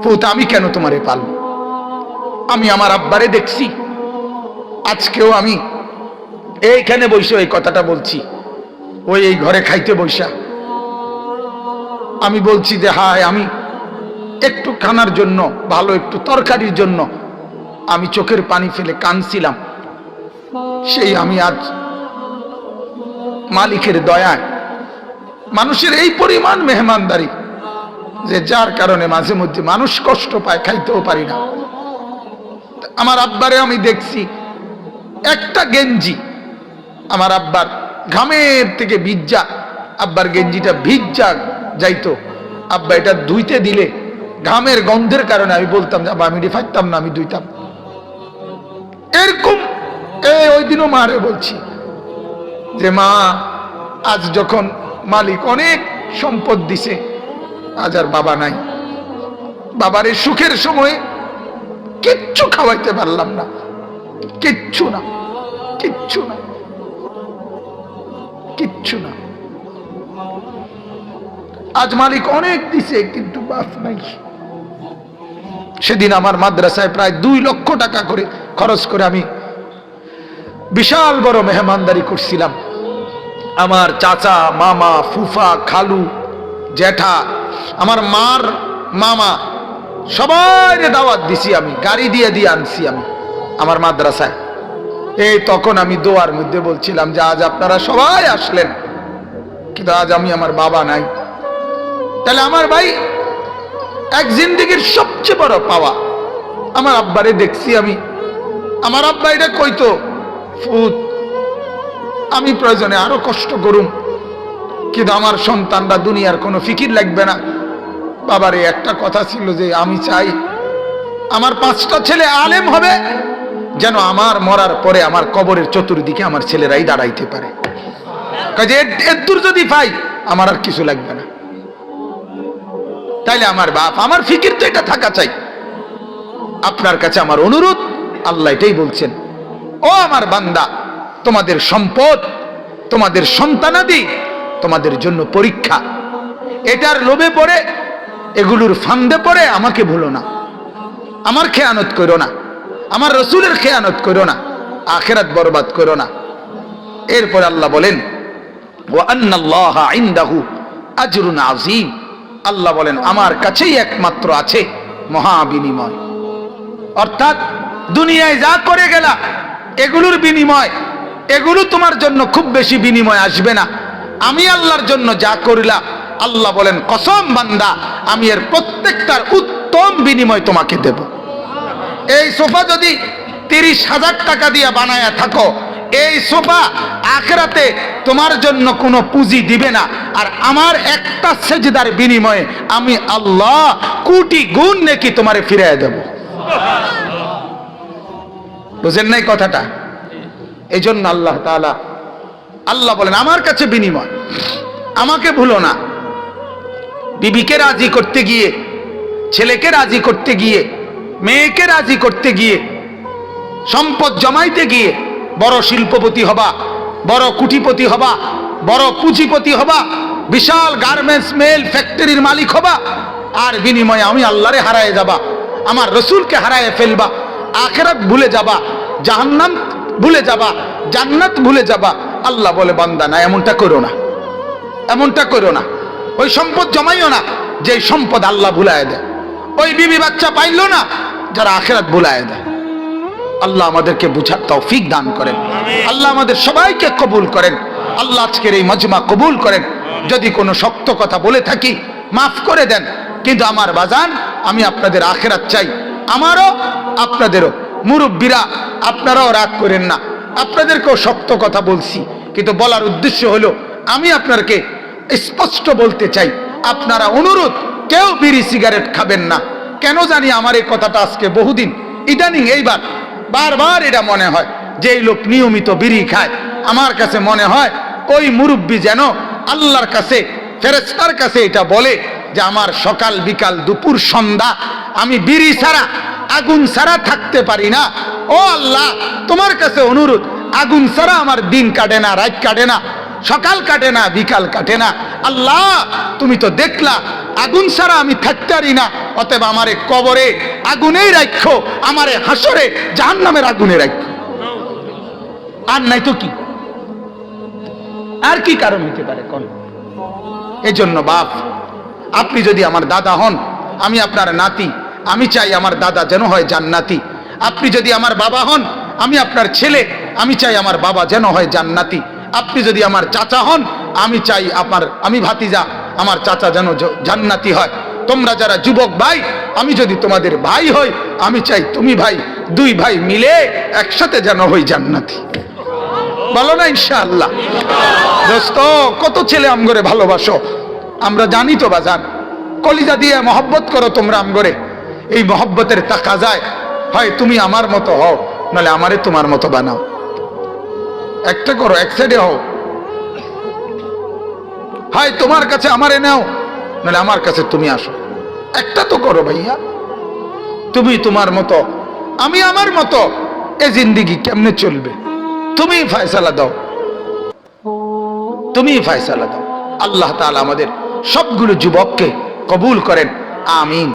পুত আমি কেন তোমারে পালবো? আমি আমার আব্বারে দেখছি, আজকেও আমি এইখানে বসে এই কথাটা বলছি, ওই এই ঘরে খাইতে বসা আমি বলছি যে হায়, আমি একটু খানার জন্য, ভালো একটু তরকারির জন্য আমি চোখের পানি ফেলে কাঁদছিলাম। সেই আমি আজ মালিকের দয়ায়, মানুষের এই পরিমাণ মেহমানদারি যে যার কারণে মাঝে মধ্যে মানুষ কষ্ট পায়, খাইতেও পারি না। আমার আব্বারে আমি দেখছি, একটা গেঞ্জি আমার আব্বার ঘামের থেকে ভিজা, আব্বার গেঞ্জিটা ভিজা যাইতো, আব্বা এটা ধুইতে দিলে ঘামের গন্ধের কারণে আমি বলতাম যে আব্বা আমি এটি ফাইতাম না, আমি ধুইতাম। এরকম ওই দিনও মারে বলছি যে মা, আজ যখন মালিক অনেক সম্পদ দিছে, আজ আর বাবা নাই, বাবার এই সুখের সময়ে কিচ্ছু খাওয়াইতে পারলাম না, কিচ্ছু না, কিচ্ছু না, কিচ্ছু না। আজ মালিক অনেক দিছে কিন্তু বাপ নাই। সেদিন আমার মাদ্রাসায় প্রায় 2 লক্ষ টাকা করে খরচ করে আমি বিশাল বড় মেহমানদারি করছিলাম। আমার চাচা, মামা, ফুফা, খালু, জ্যাঠা, আমার মার মামা, সবাই দাওয়াত দিছি, আমি গাড়ি দিয়ে দিয়ে আনছি আমি আমার মাদ্রাসায়। এই তখন আমি দোয়ার মধ্যে বলছিলাম যে আজ আপনারা সবাই আসলেন, কিন্তু আজ আমি আমার বাবা নাই। তাহলে আমার ভাই এক জিন্দেগির সবচেয়ে বড় পাওয়া। আমার আব্বারে দেখছি আমি, আমার আব্বা এটা কইতো, ফুত আমি প্রয়োজনে আরো কষ্ট করুম, কিন্তু আমার সন্তানরা দুনিয়ার কোনো ফিকির লাগবে না। বাবারে একটা কথা ছিল যে আমি চাই আমার 5টা ছেলে আলেম হবে, যেন আমার মরার পরে আমার কবরের চতুর্দিকে আমার ছেলেরাই দাঁড়াইতে পারে। কাজে এর দূর যদি পাই আমার আর কিছু লাগবে না। তাইলে আমার বাপ, আমার ফিকির তো এটা থাকা চাই। আপনার কাছে আমার অনুরোধ, আল্লাহ এটাই বলছেন, ও আমার বান্দা, তোমাদের সম্পদ, তোমাদের সন্তানাদি তোমাদের জন্য পরীক্ষা। এটার লোভে পড়ে, এগুলোর ফান্দে পড়ে আমাকে ভুলো না, আমার খেয়ানত করো না, আমার রসুলের খেয়ানত করো না, আখিরাত বরবাদ করো না। এরপর আল্লাহ বলেন ওয়া আন্নাল্লাহা ইনদাহু আজরুন আযীম, আল্লাহ বলেন আমার কাছেই একমাত্র আছে মহা বিনিময়। অর্থাৎ দুনিয়ায় যা করে গেলা এগুলোর বিনিময়, এগুলো তোমার জন্য খুব বেশি বিনিময় আসবে না। আমি আল্লাহর জন্য যা করিলা, আল্লাহ বলেন কসম বান্দা, আমি এর প্রত্যেকটার উত্তম বিনিময় তোমাকে দেব। এই সোফা যদি 30,000 টাকা দিয়ে বানায়া থাকো, এই সোফা আখিরাতে তোমার জন্য কোনো পুঁজি দিবে না। আর আমার একটা সেজদার বিনিময়ে আমি আল্লাহ কোটি গুণ নেকি তোমারে ফিরিয়ে দেব। বুঝেন নাই কথাটা? এই জন্য আল্লাহ তাআলা, আল্লাহ বলেন আমার কাছে বিনিময়, আমাকে ভুলো না। বিবিকে রাজি করতে গিয়ে, ছেলেকে রাজি করতে গিয়ে, মেয়েকে রাজি করতে গিয়ে, সম্পদ জমাইতে গিয়ে বড় শিল্পপতি হবা, বড় কুটিপতি হবা, বড় পুঁজিপতি হবা, বিশাল গার্মেন্টস মেল ফ্যাক্টরির মালিক হবা, আর বিনিময়ে আমি আল্লাহরে হারায় যাবা, আমার রসুলকে হারায় ফেলবা, আখিরাত ভুলে যাবা, জাহান্নাম ভুলে যাবা, জান্নাত ভুলে যাবা। আল্লাহ বলে বান্দা না, এমনটা করো না, এমনটা করো না। ওই সম্পদ জমাইও না যে সম্পদ আল্লাহ ভুলায় দেয়। ওই বিবি বাচ্চা পাইলো না যারা আখিরাত ভুলায় দেয়। আল্লাহ আমাদেরকে বুঝার তৌফিক দান করেন, আল্লাহ আমাদের সবাইকে কবুল করেন, আল্লাহ আজকের এই মজমা কবুল করেন। যদি কোনো শক্ত কথা বলে থাকি মাফ করে দেন, কিন্তু আমার বাজান, আমি আপনাদের আখিরাত চাই, আমারও আপনাদেরও। মুরব্বীরা আপনারাও রাগ করেন না, আপনাদেরকেও শক্ত কথা বলছি, কিন্তু বলার উদ্দেশ্য হলো আমি আপনাদেরকে স্পষ্ট বলতে চাই, আপনারা অনুরোধ, কেউ বিড়ি সিগারেট খাবেন না। কেন জানি আমার এই কথাটা আজকে বহুদিন, ইদানিং এইবার বারবার এটা মনে হয় যে এই লোক নিয়মিত বিড়ি খায়। আমার কাছে মনে হয় ওই মুরব্বী যেন আল্লাহর কাছে, ফেরেশতার কাছে এটা বলে যে আমার সকাল বিকাল দুপুর সন্ধ্যা আমি বিড়ি ছাড়া, আগুন ছাড়া থাকতে পারি না। ও আল্লাহ, তোমার কাছে অনুরোধ, আগুন ছাড়া আমার দিন কাটে না, রাত কাটে না, সকাল কাটে না, বিকাল কাটে না। আল্লাহ তুমি তো দেখলা আগুন ছাড়া আমি থাকতে পারি না, অতএব আমারে কবরে আগুনেই রাখো, আমারে হাসরে জাহান্নামের আগুনে রাখো। আর নাই তো কি, আর কি কারণ হতে পারে কোন? এজন্য বাপ, আপনি যদি আমার দাদা হন, আমি আপনার নাতি, আমি চাই আমার দাদা যেন হয় জান্নাতি। আপনি যদি আমার বাবা হন, আমি আপনার ছেলে, আমি চাই আমার বাবা যেন হয় জান্নাতি। আপনি যদি আমার চাচা হন, আমি চাই আমি ভাতিজা, আমার চাচা যেন জান্নাতি হয়। তোমরা যারা যুবক ভাই, আমি যদি তোমাদের ভাই হই, আমি চাই তুমি ভাই, দুই ভাই মিলে একসাথে যেন হই জান্নাতি। বলো না ইনশাআল্লাহ? দোস্ত, কত ছেলে আমগরে ভালোবাসো, আমরা জানি তো বাজান, কলিজা দিয়ে মহব্বত করো তোমরা আমগরে। এই মহব্বতের তাকাজায় হয় তুমি আমার মতো হও, নাহলে আমারে তোমার মতো বানাও। একটা করো, এক সাইডে হও। হয় তোমার কাছে আমারে নাও, নাহলে আমার কাছে তুমি আসো। একটা তো করো ভাইয়া। তুমি তোমার মতো, আমি আমার মতো, এ জিন্দিগি কেমনে চলবে? তুমি ফয়সালা দাও, তুমি ফয়সালা দাও। আল্লাহ তাআলা আমাদের সবগুলো যুবককে কবুল করেন, আমিন।